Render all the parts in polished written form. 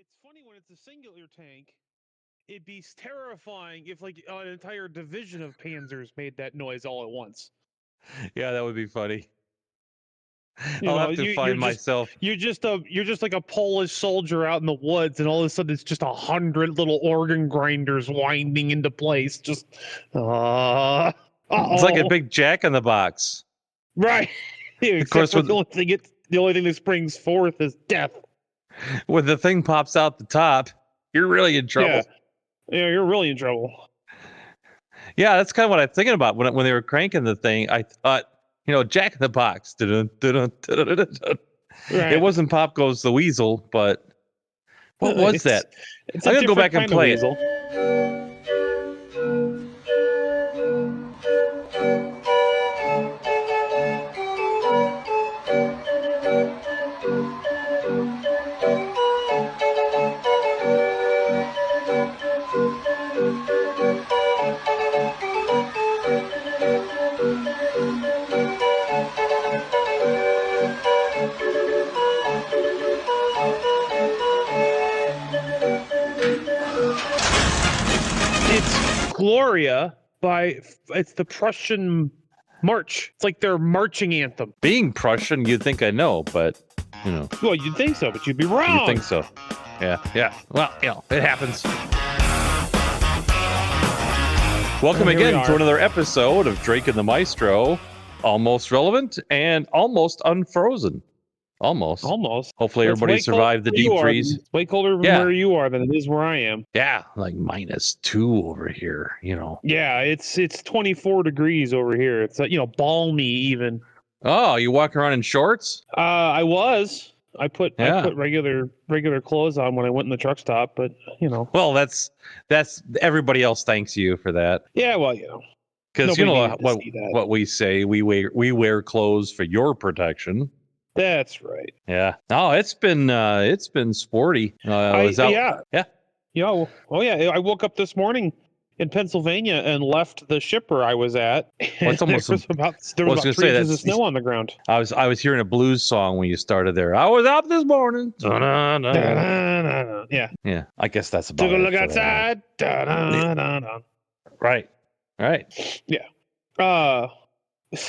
It's funny when it's a singular tank. It'd be terrifying if like an entire division of Panzers made that noise all at once. Yeah, that would be funny. You I'll know, have to find myself. You're just like a Polish soldier out in the woods, and all of a sudden it's just 100 little organ grinders winding into place. Just, It's like a big Jack in the Box. Right. Of course, the only thing that springs forth is death. When the thing pops out the top, you're really in trouble. Yeah, you're really in trouble. Yeah, that's kind of what I'm thinking about when they were cranking the thing. I thought, Jack in the Box. Right. It wasn't Pop Goes the Weasel, but what was that? I'm gonna go back and play it. Gloria it's the Prussian march. It's like their marching anthem. Being Prussian, you'd think I know, but Well, you'd think so, but you'd be wrong. You think so? Yeah. Well, it happens. Welcome again to another episode of Drake and the Maestro, almost relevant and almost unfrozen. Almost. Hopefully everybody survived the deep freeze. It's way colder where you are than it is where I am. Yeah, like -2 over here, Yeah, it's 24 degrees over here. It's balmy even. Oh, you walk around in shorts? I put regular clothes on when I went in the truck stop, but Well, that's everybody else thanks you for that. Yeah, well, because what we say, we wear clothes for your protection. That's right. Yeah. No, it's been sporty. Yeah. Oh yeah. I woke up this morning in Pennsylvania and left the shipper I was at. Well, it's almost there was about 3 inches of snow on the ground. I was hearing a blues song when you started there. I was up this morning. Yeah. Yeah. I guess that's about it. Took a look outside. Right. Yeah.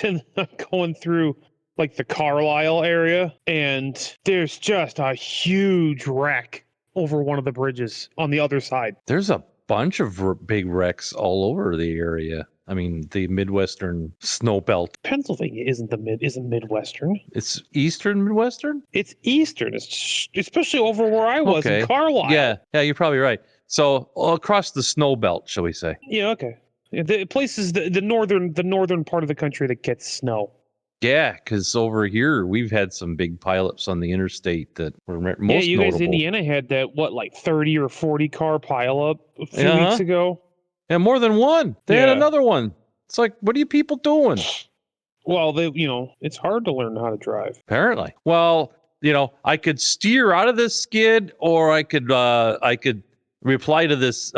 And I'm going through like the Carlisle area, and there's just a huge wreck over one of the bridges on the other side. There's a bunch of big wrecks all over the area. I mean, the Midwestern snow belt. Pennsylvania isn't Midwestern. It's Eastern Midwestern? It's Eastern, especially over where I was in Carlisle. Yeah, you're probably right. So across the snow belt, shall we say? Yeah, okay. The places the northern part of the country that gets snow. Yeah, because over here we've had some big pileups on the interstate that were most notable. Yeah, you guys, Indiana had that 30 or 40 car pileup a few weeks ago. Yeah, more than one. They had another one. It's like, what are you people doing? Well, it's hard to learn how to drive. Apparently. Well, I could steer out of this skid, or I could reply to this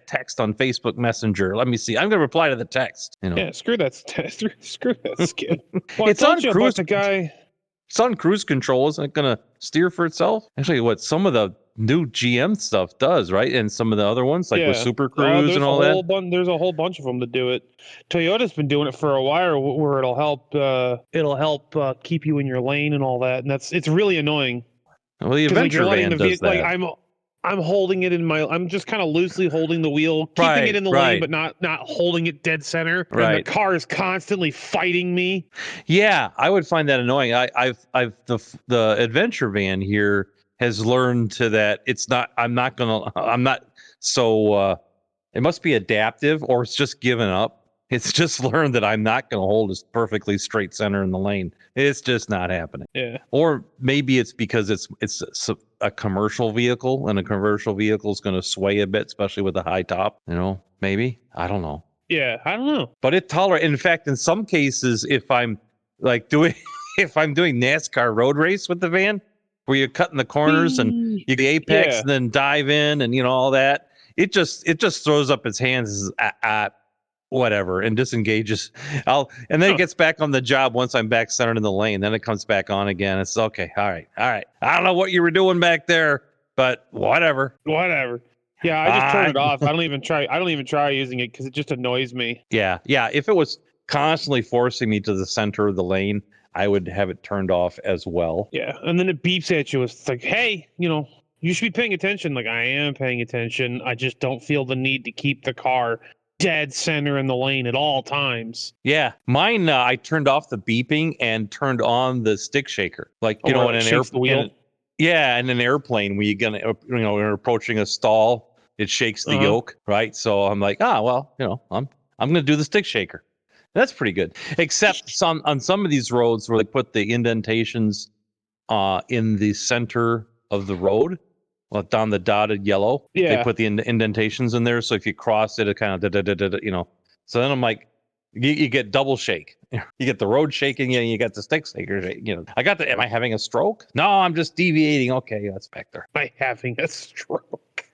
text on Facebook Messenger. Let me see. I'm going to reply to the text. Yeah, screw that skid. Well, It's on cruise. It's on cruise control. Isn't it going to steer for itself? Actually, what some of the new GM stuff does, right? And some of the other ones, like with Super Cruise and all that. There's a whole bunch of them that do it. Toyota's been doing it for a while, where it'll help keep you in your lane and all that, and it's really annoying. Well, the Adventure van does that. I'm holding it I'm just kind of loosely holding the wheel, keeping it in the lane, but not holding it dead center. Right. And the car is constantly fighting me. Yeah, I would find that annoying. The Adventure van here has learned to that. It's not. I'm not so. It must be adaptive, or it's just given up. It's just learned that I'm not going to hold a perfectly straight center in the lane. It's just not happening. Yeah. Or maybe it's because it's a commercial vehicle, and a commercial vehicle is going to sway a bit, especially with a high top. Maybe. I don't know. Yeah, I don't know. But it tolerates. In fact, in some cases, if I'm doing NASCAR road race with the van, where you're cutting the corners and you get apex and then dive in and all that, it just throws up its hands whatever, and disengages. And then it gets back on the job once I'm back centered in the lane. Then it comes back on again. It's okay. All right. I don't know what you were doing back there. but whatever. Whatever. Yeah, I just turn it off. I don't even try using it because it just annoys me. Yeah. If it was constantly forcing me to the center of the lane, I would have it turned off as well. Yeah, and then it beeps at you. It's like, hey, you should be paying attention. Like, I am paying attention. I just don't feel the need to keep the car dead center in the lane at all times. Yeah, mine. I turned off the beeping and turned on the stick shaker. Like in an airplane. Yeah, in an airplane, when you're approaching a stall, it shakes the yoke, right? So I'm like, I'm gonna do the stick shaker. That's pretty good. Except on some of these roads where they put the indentations in the center of the road, down the dotted yellow. Yeah. They put the indentations in there, so if you cross it, it kind of So then I'm like, you get double shake. You get the road shaking, and you get the stick shaker. Am I having a stroke? No, I'm just deviating. Okay, that's back there. Am I having a stroke?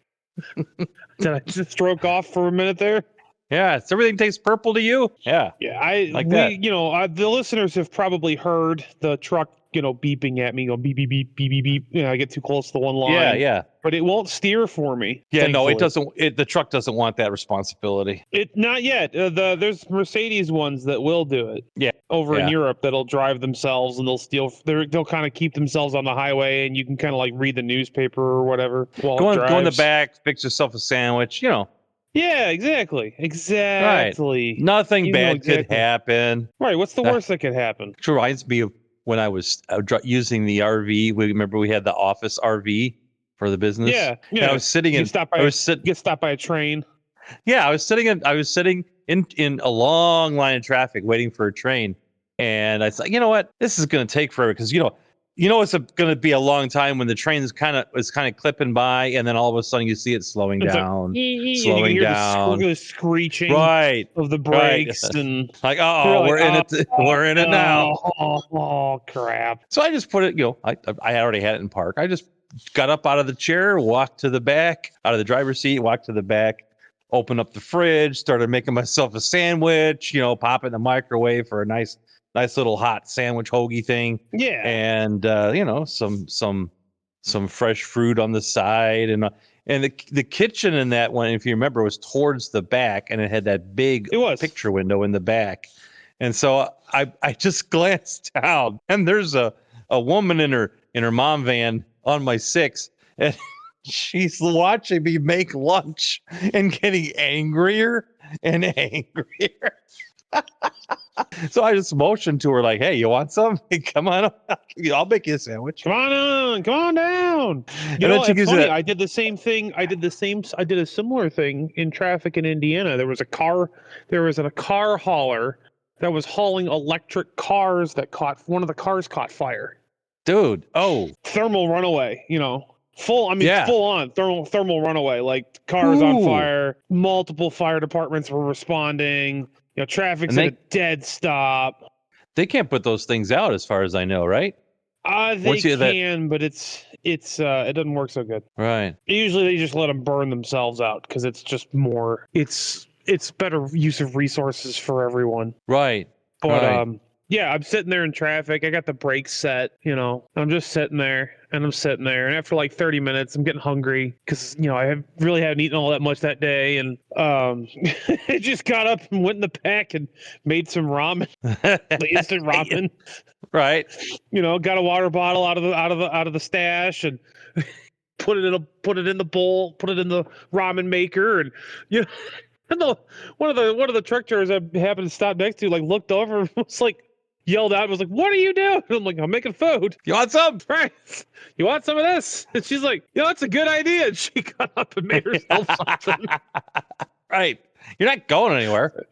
Did I just stroke off for a minute there? Yeah, everything tastes purple to you. Yeah. The listeners have probably heard the truck, beeping at me, go beep beep beep beep beep beep. I get too close to the one line. Yeah. But it won't steer for me. Yeah, thankfully. No, it doesn't. The truck doesn't want that responsibility. Not yet. There's Mercedes ones that will do it. Yeah. Over in Europe, that'll drive themselves and they'll steal. They'll kind of keep themselves on the highway, and you can kind of like read the newspaper or whatever. Go in the back, fix yourself a sandwich. Yeah, exactly. Right. Nothing bad could happen. Right. What's the worst that could happen? Which reminds me of when I was using the RV. Remember we had the office RV for the business. Yeah. And I was sitting in. Get stopped by a train. Yeah, I was sitting in a long line of traffic waiting for a train, and I thought, you know what, this is going to take forever because it's going to be a long time when the train is kind of clipping by, and then all of a sudden you see it slowing down. The screeching of the brakes, and like, we're in it. We're in it now. Oh crap! So I just put it. I already had it in park. I just got up out of the chair, walked to the back, out of the driver's seat, walked to the back, opened up the fridge, started making myself a sandwich. Pop it in the microwave for a nice little hot sandwich hoagie thing. Yeah. And some fresh fruit on the side, and the kitchen in that one, if you remember, was towards the back, and it had that big picture window in the back. And so I just glanced down, and there's a woman in her mom van on my 6, and she's watching me make lunch and getting angrier and angrier. So I just motioned to her like, "Hey, you want some? Come on, I'll make you a sandwich. Come on down." It's funny. I did the same thing. I did a similar thing in traffic in Indiana. There was a car hauler that was hauling electric cars one of the cars caught fire. Dude, thermal runaway. Full on thermal runaway. Like cars on fire. Multiple fire departments were responding. Traffic's at a dead stop. They can't put those things out, as far as I know, right? They can, but it doesn't work so good. Right. Usually they just let them burn themselves out because it's just more. It's better use of resources for everyone. Right. But I'm sitting there in traffic. I got the brakes set. I'm just sitting there. And after like 30 minutes, I'm getting hungry because I really hadn't eaten all that much that day, and I just got up and went in the back and made some ramen, the instant ramen. Right. Got a water bottle out of the stash and put it in the bowl, put it in the ramen maker, and and one of the truck drivers I happened to stop next to looked over and was like. Yelled out, was like, "What are you doing?" I'm like, "I'm making food. You want some? Right? You want some of this?" And she's like, "That's a good idea." And she got up and made herself something. Right. You're not going anywhere.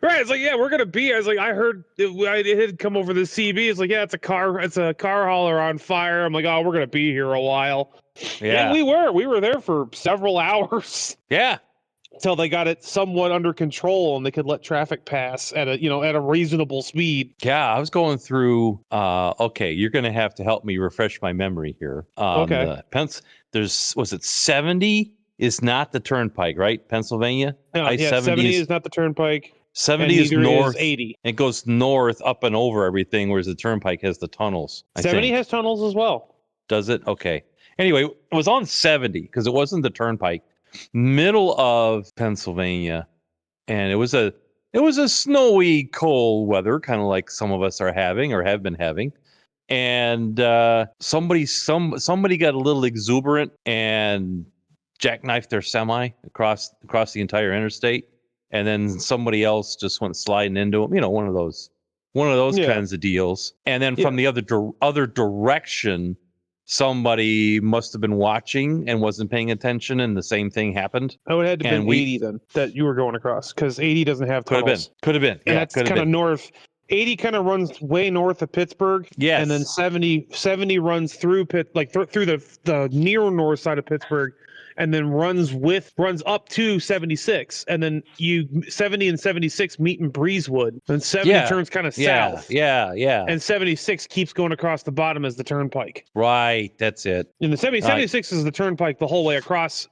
Right. It's like, yeah, we're gonna be. I was like, I heard it had come over the CB. It's like, yeah, it's a car hauler on fire. I'm like, oh, we're gonna be here a while. Yeah. And we were there for several hours. Yeah. Until they got it somewhat under control and they could let traffic pass at a reasonable speed. Yeah, I was going through. Okay, you're going to have to help me refresh my memory here. Okay. Was it 70 is not the turnpike, right? Pennsylvania. No, yeah, 70 is not the turnpike. 70 is north. Is 80. It goes north up and over everything, whereas the turnpike has the tunnels. 70 has tunnels as well. Does it? Okay. Anyway, it was on 70 because it wasn't the turnpike, middle of Pennsylvania, and it was a snowy, cold weather, kind of like some of us are having or have been having. And somebody got a little exuberant and jackknifed their semi across the entire interstate, and then somebody else just went sliding into them. One of those kinds of deals. And then from the other direction, somebody must have been watching and wasn't paying attention, and the same thing happened. Oh, it had to have been 80 then that you were going across, because 80 doesn't have tunnels. Could have been. And that's kind of north. 80 kind of runs way north of Pittsburgh. Yes. And then 70 runs through through the near north side of Pittsburgh, and then runs up to 76. And then 70 and 76 meet in Breezewood. And 70 turns kind of south. Yeah. And 76 keeps going across the bottom as the turnpike. Right, that's it. And the 76 is the turnpike the whole way across.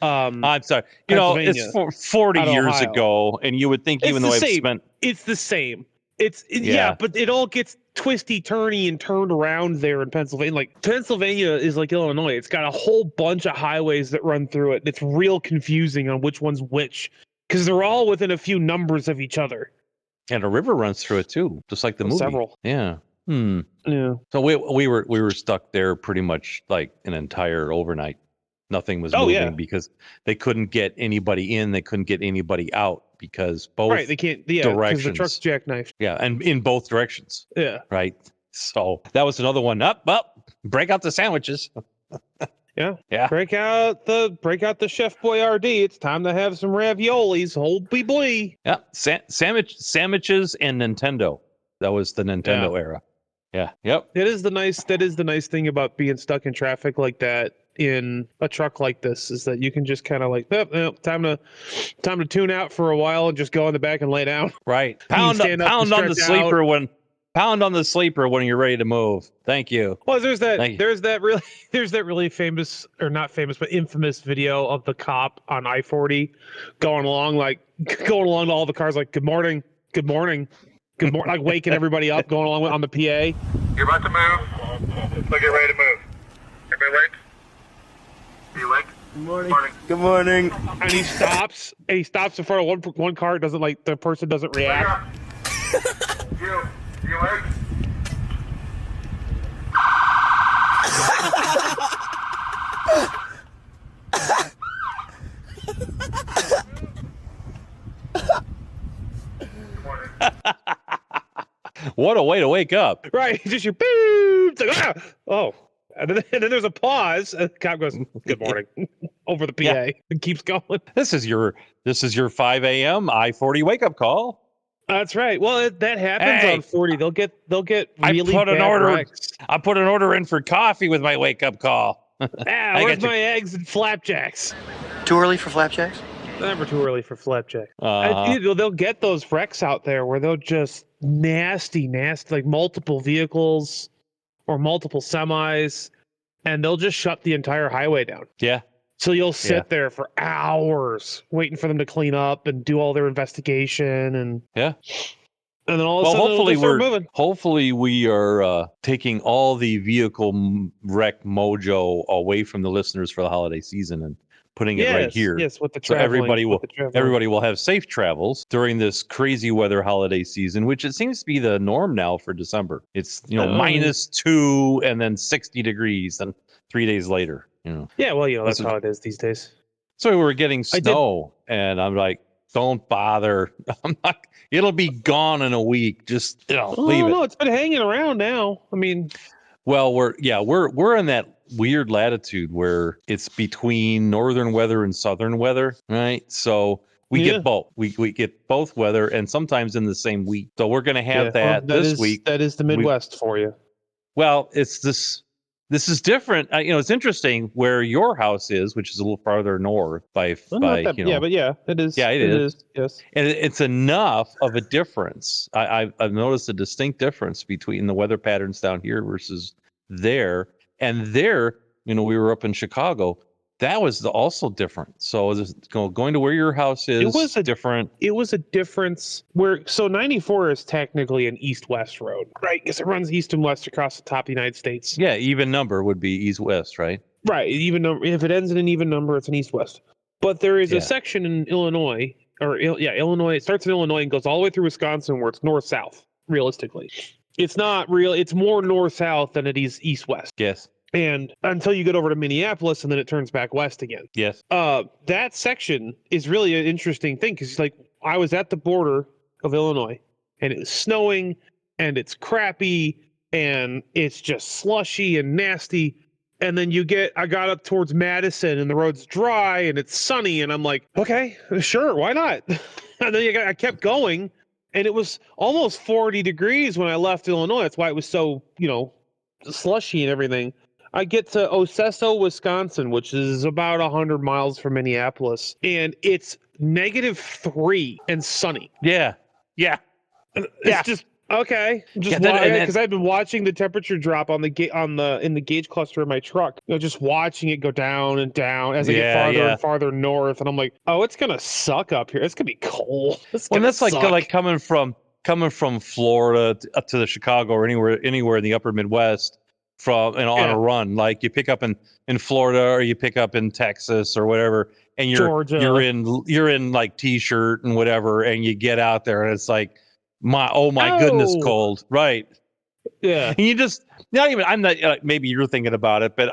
I'm sorry. It's 40 years Ohio. Ago, and you would think It's even though the I've same. spent... It's the same. But it all gets twisty, turny, and turned around there in Pennsylvania. Like, Pennsylvania is like Illinois. It's got a whole bunch of highways that run through it. It's real confusing on which one's which, because they're all within a few numbers of each other. And a river runs through it too, just like the movie. Several. Yeah. Yeah. So we were stuck there pretty much like an entire overnight. Nothing was moving because they couldn't get anybody in. They couldn't get anybody out because both they can't. Yeah, because the truck's jackknifed. Yeah, and in both directions. Yeah. Right. So that was another one. Break out the sandwiches. Yeah. Yeah. Break out the Chef Boyardee. It's time to have some raviolis. Hold be blee. Yeah. Sandwiches and Nintendo. That was the Nintendo era. Yeah. Yep. That is the nice thing about being stuck in traffic like that in a truck like this, is that you can just kind of like, time to tune out for a while and just go in the back and lay down. Right. Pound on the sleeper when you're ready to move. Thank you. Well, there's that really famous, or not famous, but infamous video of the cop on I-40 going along to all the cars like, good morning, like waking everybody up, going along on the PA. You're about to move. So get ready to move. Everybody awake? Are you awake? Good morning. Good morning. And he stops in front of one car. Doesn't, like, the person doesn't react. You awake? What a way to wake up. Right. Just your boom. It's like, oh. And then there's a pause, and the cop goes, good morning, over the PA, and keeps going. This is your 5 a.m. I-40 wake up call. That's right. Well, that happens on 40. They'll get really bad wrecks. I put an order in for coffee with my wake up call. Where's my eggs and flapjacks? Too early for flapjacks? Never too early for flapjack. They'll get those wrecks out there where they'll just nasty, like multiple vehicles or multiple semis, and they'll just shut the entire highway down. Yeah. So you'll sit there for hours waiting for them to clean up and do all their investigation, and then all of a sudden hopefully we are taking all the vehicle wreck mojo away from the listeners for the holiday season and putting it right here. Yes, with the so traveling. everybody will have safe travels during this crazy weather holiday season, which it seems to be the norm now for December. It's -2 and then 60 degrees, and 3 days later. Yeah, well, that's how it is these days. So we were getting snow, and I'm like, don't bother. I'm not. It'll be gone in a week. Just leave it. No, it's been hanging around now. I mean, well, we're in that weird latitude where it's between northern weather and southern weather, right? So we get both. We get both weather, and sometimes in the same week. So we're going to have this week. That is the Midwest for you. Well, it's this. This is different. It's interesting where your house is, which is a little farther north it is. Yeah, it is. Yes, and it's enough of a difference. I've noticed a distinct difference between the weather patterns down here versus there. And there, we were up in Chicago. That was also different. So going to where your house is different. It was a difference where, so 94 is technically an east-west road, right? Because it runs east and west across the top of the United States. Yeah, even number would be east-west, right? Right. Even number, if it ends in an even number, it's an east-west. But there is a section in Illinois, Illinois. It starts in Illinois and goes all the way through Wisconsin, where it's north-south. Realistically, it's not real. It's more north-south than it is east-west. Yes. And until you get over to Minneapolis, and then it turns back west again. Yes. That section is really an interesting thing, because like I was at the border of Illinois, and it was snowing, and it's crappy, and it's just slushy and nasty. And then I got up towards Madison, and the road's dry, and it's sunny, and I'm like, okay, sure, why not? And then I kept going, and it was almost 40 degrees when I left Illinois. That's why it was so, slushy and everything. I get to Ocesso, Wisconsin, which is about 100 miles from Minneapolis, and it's -3 and sunny. Yeah. It's just okay. Just because I've been watching the temperature drop in the gauge cluster of my truck. Just watching it go down and down as I get farther and farther north, and I'm like, oh, it's gonna suck up here. It's gonna be cold. Well, that's like coming from Florida up to the Chicago or anywhere in the upper Midwest. On a run, like you pick up in Florida or you pick up in Texas or whatever, and you're in like t-shirt and whatever, and you get out there and it's like my goodness, cold, right? Yeah, and you just I'm not maybe you're thinking about it, but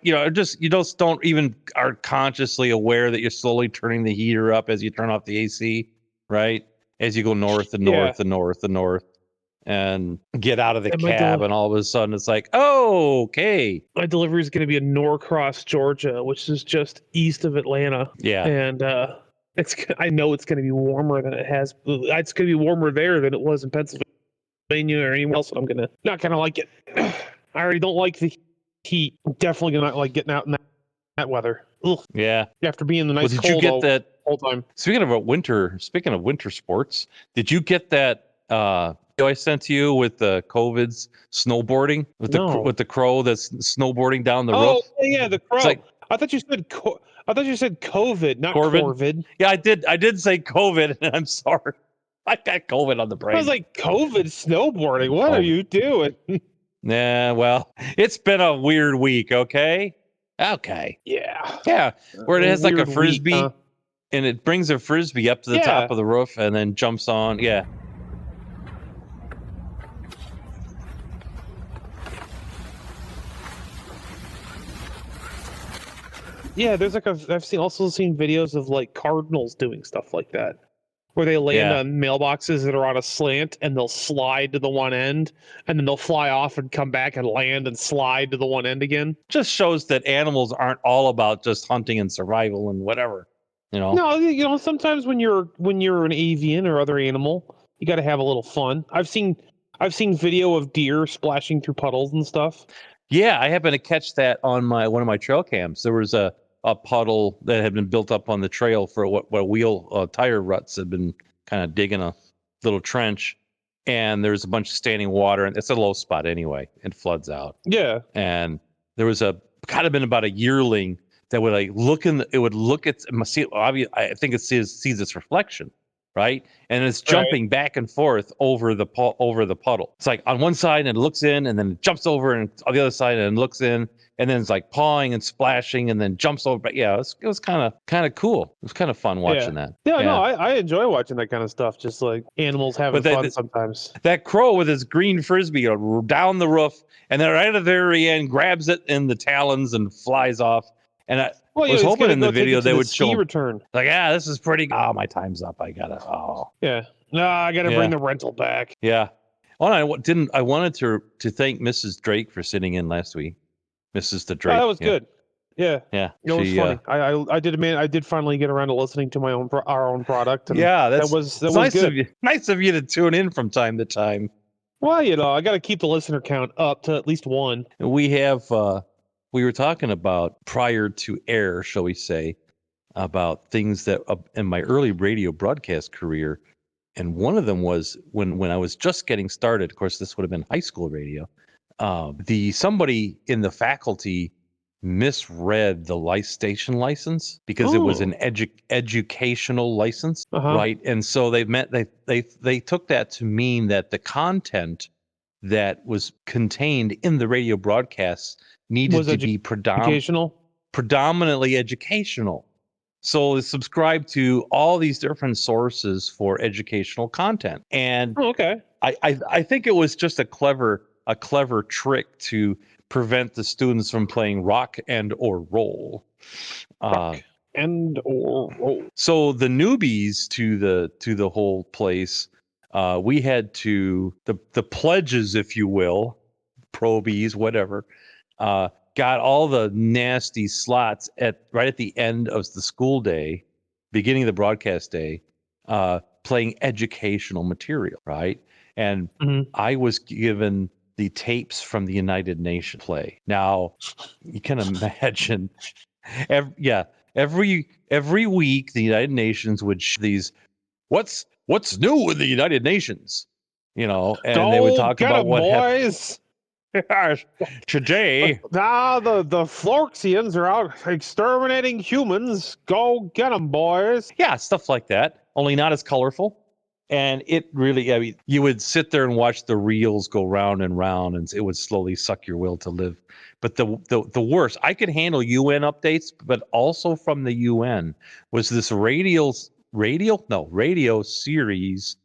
you just don't even are consciously aware that you're slowly turning the heater up as you turn off the AC, right? As you go north and north and north and north. And get out of the cab, and all of a sudden it's like, oh, okay. My delivery is going to be in Norcross, Georgia, which is just east of Atlanta. Yeah, and I know it's going to be warmer than it has. It's going to be warmer there than it was in Pennsylvania or anywhere else. And I'm not gonna like it. I already don't like the heat. I'm definitely gonna not like getting out in that weather. Ugh. Yeah, after being in the nice did cold you get that whole time. Speaking of winter sports, did you get that? I sent to you with the COVID's snowboarding with the crow that's snowboarding down the roof. Oh yeah, the crow. Like, I thought you said COVID, not Corvid. Yeah, I did say COVID, and I'm sorry. I got COVID on the brain. I was like, COVID snowboarding. What are you doing? Yeah, well, it's been a weird week. Okay. Yeah. Where it has like a frisbee, and it brings a frisbee up to the top of the roof, and then jumps on. Yeah. Yeah, there's like I've also seen videos of like cardinals doing stuff like that, where they land on mailboxes that are on a slant, and they'll slide to the one end, and then they'll fly off and come back and land and slide to the one end again. Just shows that animals aren't all about just hunting and survival and whatever, No, sometimes when you're an avian or other animal, you got to have a little fun. I've seen video of deer splashing through puddles and stuff. Yeah, I happened to catch that on one of my trail cams. There was a puddle that had been built up on the trail for what wheel tire ruts had been kind of digging a little trench, and there's a bunch of standing water, and it's a low spot anyway. It floods out. Yeah, and there was been about a yearling that would like look at I think it sees its reflection. Right, and it's jumping back and forth over the puddle. It's like on one side and it looks in, and then it jumps over, and on the other side and looks in, and then it's like pawing and splashing, and then jumps over. But yeah, it was kind of cool. It was kind of fun watching that. Yeah, no, I enjoy watching that kind of stuff. Just like animals having fun sometimes. That crow with his green frisbee down the roof, and then right at the very end grabs it in the talons and flies off. And I was hoping in the video they would show return. Like, this is pretty. Oh, my time's up. I gotta. Yeah. No, I gotta bring the rental back. Yeah. Well, I wanted to thank Mrs. Drake for sitting in last week. Mrs. the Drake. Oh, that was good. Yeah. Yeah. It was funny. I did finally get around to listening to our own product. And that was nice good. Of you. Nice of you to tune in from time to time. Well, I got to keep the listener count up to at least one. We have. We were talking about prior to air, shall we say, about things that in my early radio broadcast career, and one of them was when I was just getting started. Of course, this would have been high school radio. Somebody in the faculty misread the station license because it was an educational license, right? And so they took that to mean that the content that was contained in the radio broadcasts needed to be predominantly educational. So they subscribed to all these different sources for educational content. And I think it was just a clever trick to prevent the students from playing rock and or roll. So the newbies to the whole place, we had to the pledges, if you will, probies, whatever, got all the nasty slots right at the end of the school day, beginning of the broadcast day, playing educational material, right? And I was given the tapes from the United Nations play. Now, you can imagine, every week the United Nations would show these, what's new in the United Nations, and they would talk about what boys. Today. Now the Florxians are out exterminating humans. Go get them, boys. Yeah, stuff like that. Only not as colorful. And it really, I mean, you would sit there and watch the reels go round and round, and it would slowly suck your will to live. But the worst, I could handle UN updates, but also from the UN was this radio series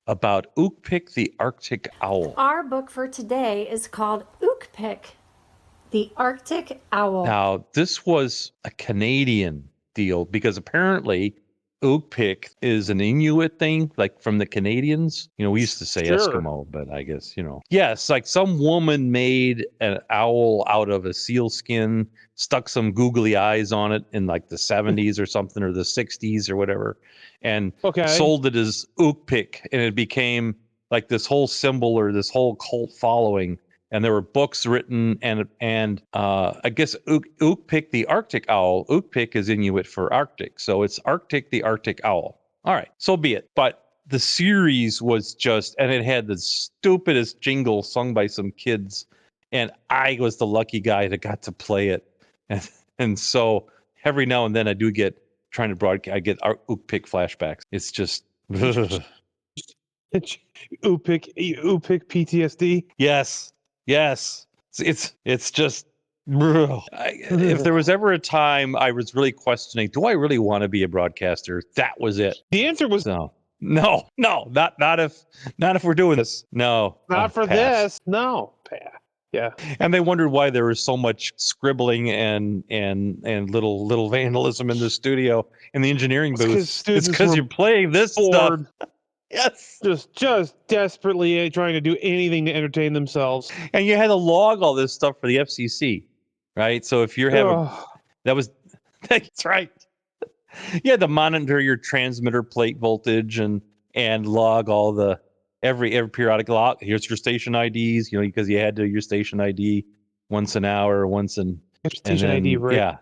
about Oopik the Arctic owl. Our book for today is called Oopik the Arctic owl. Now, this was a Canadian deal because apparently Oopik is an Inuit thing, like from the Canadians. We used to say Eskimo, but I guess, Yes, like some woman made an owl out of a seal skin, stuck some googly eyes on it in like the 70s or something, or the 60s or whatever, and sold it as Oopik, and it became like this whole symbol or this whole cult following. And there were books written, and I guess Oopik the Arctic owl. Oopik is Inuit for Arctic, so it's Arctic the Arctic owl. All right, so be it. But the series was and it had the stupidest jingle sung by some kids, and I was the lucky guy that got to play it. And so every now and then I do get trying to broadcast. I get Oopik flashbacks. It's just Oopik PTSD. Yes, it's just. If there was ever a time I was really questioning, do I really want to be a broadcaster? That was it. The answer was no, not if we're doing this. No, not for this. No, yeah. And they wondered why there was so much scribbling and little vandalism in the studio in the engineering booth. It's because you're playing this stuff. Yes. Just desperately trying to do anything to entertain themselves. And you had to log all this stuff for the FCC, right? So if you're having, that's right. You had to monitor your transmitter plate voltage and log all the every periodic log. Here's your station IDs, because you had to do your station ID once an hour, station ID, right? Yeah.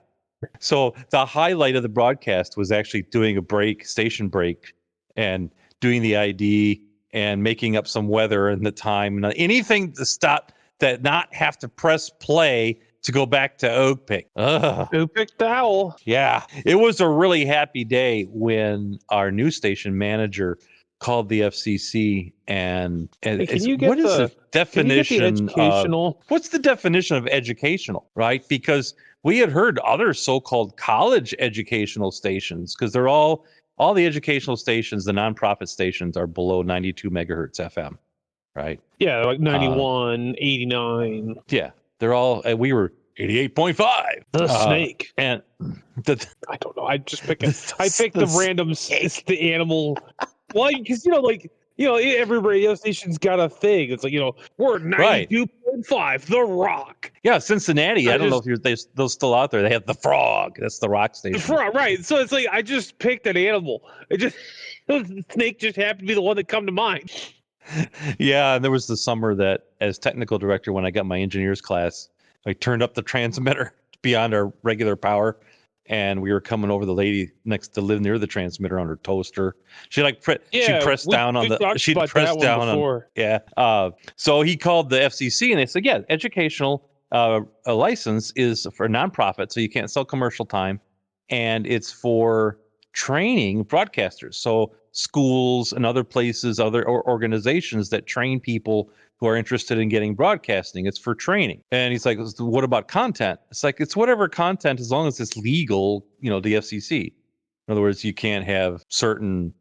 So the highlight of the broadcast was actually doing a station break, and doing the ID and making up some weather and the time and anything to stop that, not have to press play to go back to Oopik. Oopik the owl. Yeah, it was a really happy day when our news station manager called the FCC and what is the definition of what's the definition of educational, right? Because we had heard other so-called college educational stations, because they're all the educational stations, the nonprofit stations, are below 92 megahertz FM, right? Yeah, like 91, 89. Yeah, they're all. We were 88.5. The snake. And I don't know. I just picked the random the animal. Well, because every radio station's got a thing. It's like, we're 92.5, The Rock. Yeah, Cincinnati. I don't know if they're still out there. They have The Frog. That's the rock station. The Frog, right. So it's like I just picked an animal. The snake just happened to be the one that come to mind. Yeah, and there was the summer that, as technical director, when I got my engineers class, I turned up the transmitter beyond our regular power, and we were coming over the lady next to live near the transmitter on her toaster. She pressed down on the. She pressed down on. Yeah. So he called the FCC and they said, yeah, educational a license is for a nonprofit, so you can't sell commercial time, and it's for training broadcasters. So schools and other places, other organizations that train people who are interested in getting broadcasting. It's for training. And he's like, what about content? It's like, it's whatever content, as long as it's legal, the FCC. In other words, you can't have certain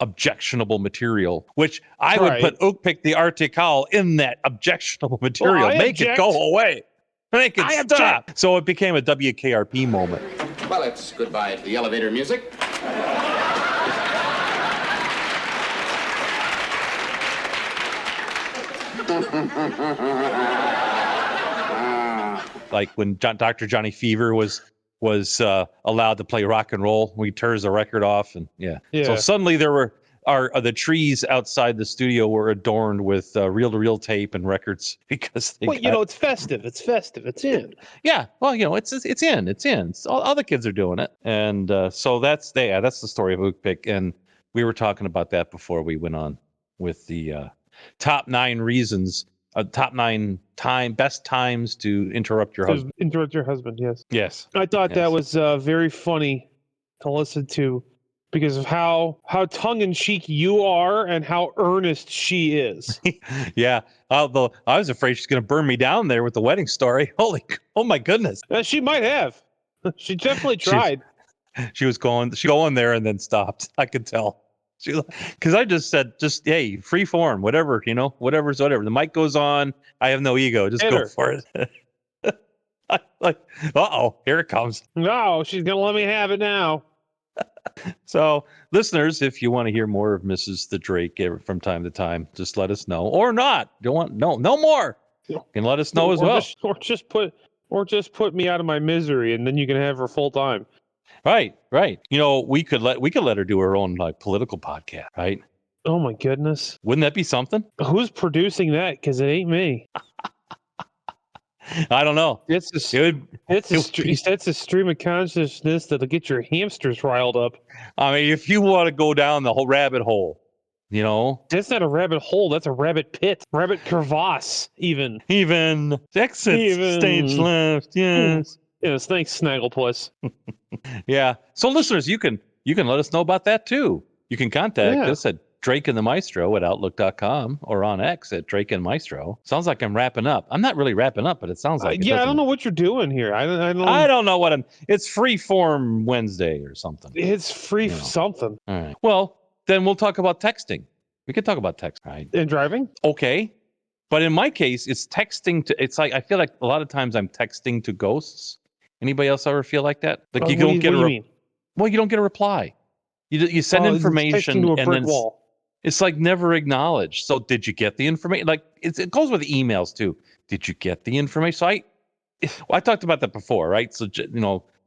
objectionable material, which I would put Oopik the Arctic Owl in that objectionable material. Make it go away. Make it stop. So it became a WKRP moment. Well, it's goodbye to the elevator music. Like when Dr. Johnny Fever was allowed to play rock and roll, we tears the record off, and so suddenly there were the trees outside the studio were adorned with reel-to-reel tape and records because it's festive. It's in. Yeah, well, it's in. All the kids are doing it, and so that's the story of Oopik, and we were talking about that before we went on with the top 9 reasons. Top 9 best times to interrupt your husband. Interrupt your husband, yes. Yes. I thought that was very funny to listen to because of how tongue-in-cheek you are and how earnest she is. Yeah. Although I was afraid she's going to burn me down there with the wedding story. Oh my goodness. She might have. She definitely tried. She was going there and then stopped. I could tell. Because I just said, hey, free form, whatever, whatever's whatever. The mic goes on. I have no ego. Just go for it. Like, here it comes. No, she's going to let me have it now. So, listeners, if you want to hear more of Mrs. the Drake from time to time, just let us know. Or not. Don't want no more. You can let us know as well. Or just put me out of my misery, and then you can have her full time. Right. We could let her do her own political podcast, right? Oh my goodness! Wouldn't that be something? Who's producing that? Because it ain't me. I don't know. It's a stream of consciousness that'll get your hamsters riled up. I mean, if you want to go down the whole rabbit hole, that's not a rabbit hole. That's a rabbit pit, rabbit crevasse. Even exit stage left. Yes. Yes, thanks, Snagglepuss. Yeah. So listeners, you can let us know about that too. You can contact us at DrakeAndMaestro at Outlook.com or on X at DrakeAndMaestro. Sounds like I'm wrapping up. I'm not really wrapping up, but it sounds like I don't know what you're doing here. I don't know what it's Freeform Wednesday or something. It's free something. All right. Well, then we'll talk about texting. We could talk about text, right? And driving? Okay. But in my case, it's texting it's like I feel like a lot of times I'm texting to ghosts. Anybody else ever feel like that? Like you don't get you don't get a reply. You send information to a and brick then wall. It's like never acknowledged. So did you get the information? Like it goes with emails too. Did you get the information? So I talked about that before, right? So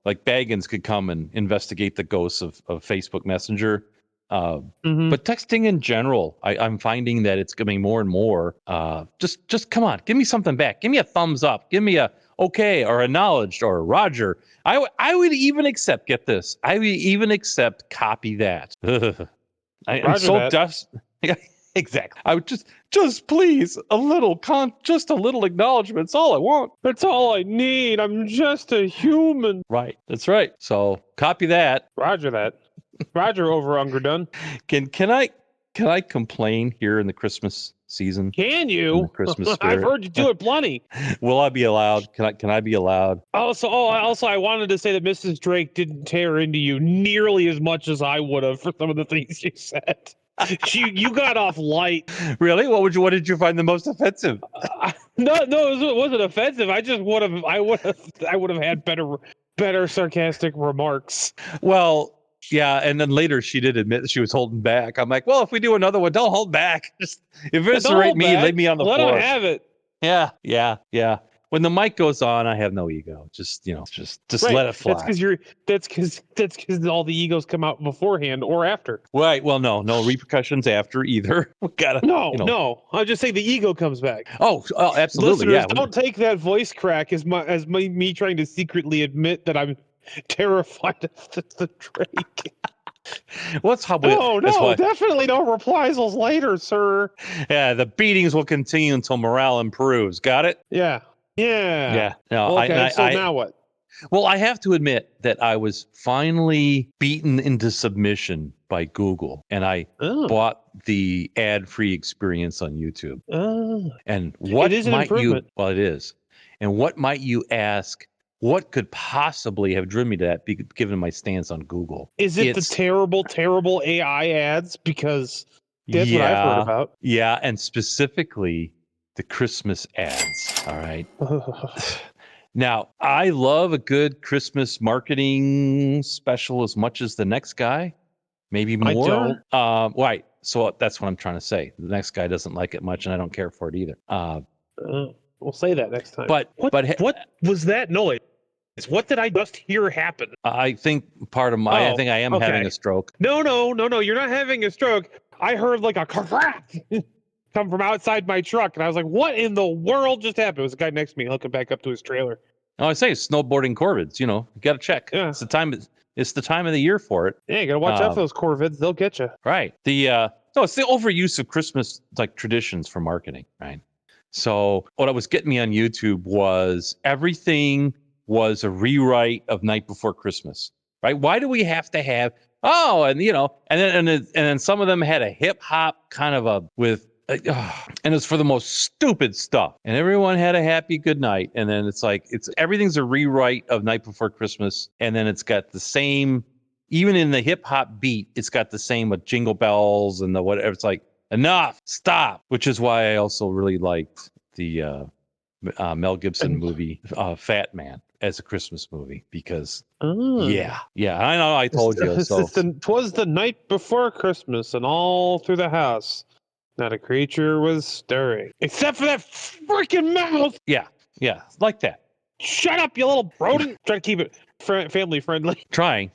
like Baggins could come and investigate the ghosts of Facebook Messenger. But texting in general, I'm finding that it's becoming more and more. Just come on, give me something back. Give me a thumbs up. Give me a okay or acknowledged or Roger. I would even accept. Get this. I would even accept copy that. I'm so just. Yeah, exactly. I would just please a little just a little acknowledgement. It's all I want. That's all I need. I'm just a human. Right. That's right. So copy that. Roger that. Roger over Ungerdone. Can I complain here in the Christmas season? Can you? Christmas spirit? I've heard you do it plenty. Will I be allowed? Can I be allowed? Also, I wanted to say that Mrs. Drake didn't tear into you nearly as much as I would have for some of the things you said. You got off light. Really? What did you find the most offensive? No, it wasn't offensive. I would have had better sarcastic remarks. Well, yeah, and then later she did admit that she was holding back. I'm like, well, if we do another one, don't hold back. Just eviscerate me, lay me on the floor. Let him have it. Yeah. When the mic goes on, I have no ego. Just right. Let it fly. That's because all the egos come out beforehand or after. Right. Well, no repercussions after either. We gotta. No. I'll just say the ego comes back. Oh, absolutely. Listeners, yeah. Don't take that voice crack as me trying to secretly admit that I'm terrified of the Drake. Definitely no reprisals later, sir. Yeah, the beatings will continue until morale improves. Got it? Yeah. Yeah. No, Well, okay. So now what? Well, I have to admit that I was finally beaten into submission by Google, and I bought the ad-free experience on YouTube. And what it is an might improvement. you? Well, it is. And what might you ask? What could possibly have driven me to that, given my stance on Google? Is it the terrible, terrible AI ads? Because that's what I've heard about. Yeah, and specifically the Christmas ads. All right. Now, I love a good Christmas marketing special as much as the next guy, maybe more. I don't. Right. So that's what I'm trying to say. The next guy doesn't like it much, and I don't care for it either. We'll say that next time. But what was that noise? What did I just hear happen? I think part of my, I think I am having a stroke. No, you're not having a stroke. I heard like a crack come from outside my truck, and I was like, "What in the world just happened?" It was a guy next to me hooking back up to his trailer. Oh, I say snowboarding Corvids. You got to check. Yeah. It's the time. It's the time of the year for it. Yeah, you got to watch out for those Corvids. They'll get you. Right. It's the overuse of Christmas like traditions for marketing. Right. So what I was getting me on YouTube was everything was a rewrite of Night Before Christmas. Right. Why do we have to have? Oh, and and then some of them had a hip hop kind of and it's for the most stupid stuff. And everyone had a happy good night. And then it's like everything's a rewrite of Night Before Christmas. And then it's got the same, even in the hip hop beat, it's got the same with jingle bells and the whatever. It's like, enough, stop. Which is why I also really liked the Mel Gibson movie Fat Man as a Christmas movie because I know I told you so. 'Twas the night before Christmas, and all through the house not a creature was stirring, except for that freaking mouth. Yeah, like that. Shut up, you little rodent. Try to keep it family friendly. Trying.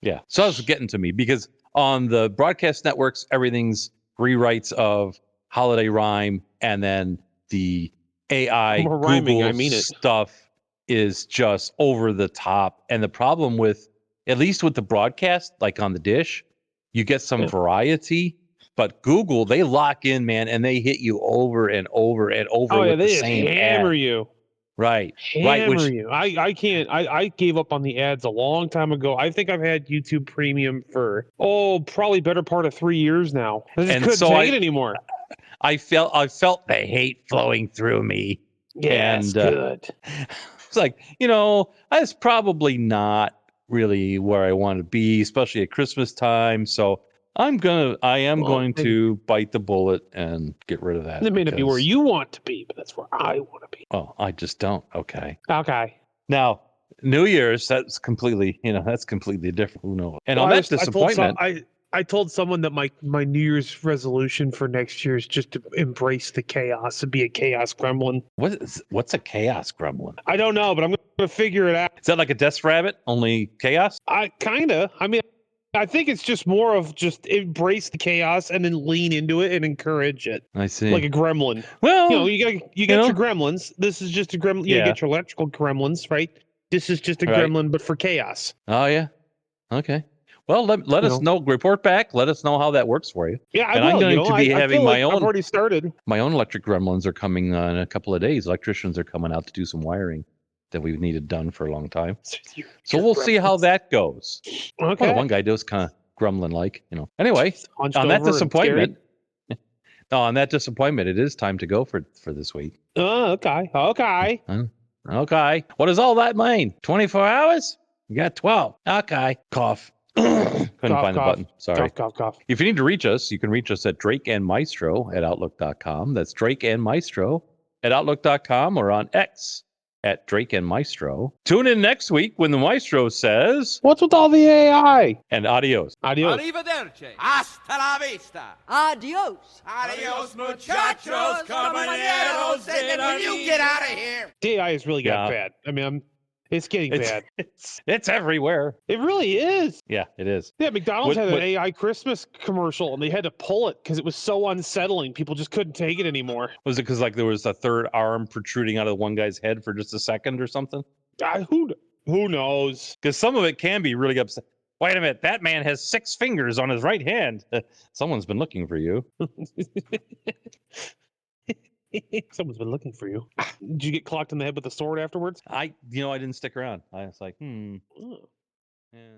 Yeah. So that was getting to me because on the broadcast networks, everything's rewrites of holiday rhyme, and then the AI Google stuff is just over the top. And the problem with, at least with the broadcast, like on the dish, you get some variety. But Google, they lock in, man, and they hit you over and over and over with the same hammer ad. you. Right. Hammer you. I can't. I gave up on the ads a long time ago. I think I've had YouTube Premium for probably better part of 3 years now. I just couldn't take it anymore. I felt the hate flowing through me. Yeah, and, good. It's like, that's probably not really where I want to be, especially at Christmas time. So I am going to bite the bullet and get rid of that. It may not be where you want to be, but that's where I want to be. Oh, I just don't. Okay. Now, New Year's, that's completely different. Who knows? And on that disappointment, I told someone that my New Year's resolution for next year is just to embrace the chaos and be a chaos gremlin. What's a chaos gremlin? I don't know, but I'm going to figure it out. Is that like a desk rabbit, only chaos? I think it's just more of just embrace the chaos and then lean into it and encourage it. I see. Like a gremlin. Well, you get your gremlins. This is just a gremlin. You get your electrical gremlins, right? This is just a gremlin, but for chaos. Oh yeah. Okay. Well, let us know. Report back. Let us know how that works for you. Yeah, I'm going to be having my own. I've already started. My own electric gremlins are coming in a couple of days. Electricians are coming out to do some wiring that we've needed done for a long time. So we'll see how that goes. Okay. Well, one guy does kind of gremlin-like, Anyway, on that disappointment, it is time to go for this week. Okay. Okay. What does all that mean? 24 hours? You got 12. Okay. Cough. Couldn't find the button. Sorry. Cough. If you need to reach us, you can reach us at DrakeAndMaestro@outlook.com. That's DrakeAndMaestro@outlook.com or on X at DrakeAndMaestro. Tune in next week when the Maestro says, "What's with all the AI?" And adios. Arrivederci. Hasta la vista. Adios. Adios, muchachos, compañeros. Will you get out of here? The AI has really got bad. I mean, it's getting bad. It's everywhere. It really is. Yeah, it is. Yeah, McDonald's had an AI Christmas commercial, and they had to pull it because it was so unsettling. People just couldn't take it anymore. Was it because there was a third arm protruding out of one guy's head for just a second or something? Who knows? Because some of it can be really upset. Wait a minute, that man has 6 fingers on his right hand. Someone's been looking for you. Someone's been looking for you. Did you get clocked in the head with a sword afterwards? I didn't stick around. I was like, Oh. yeah.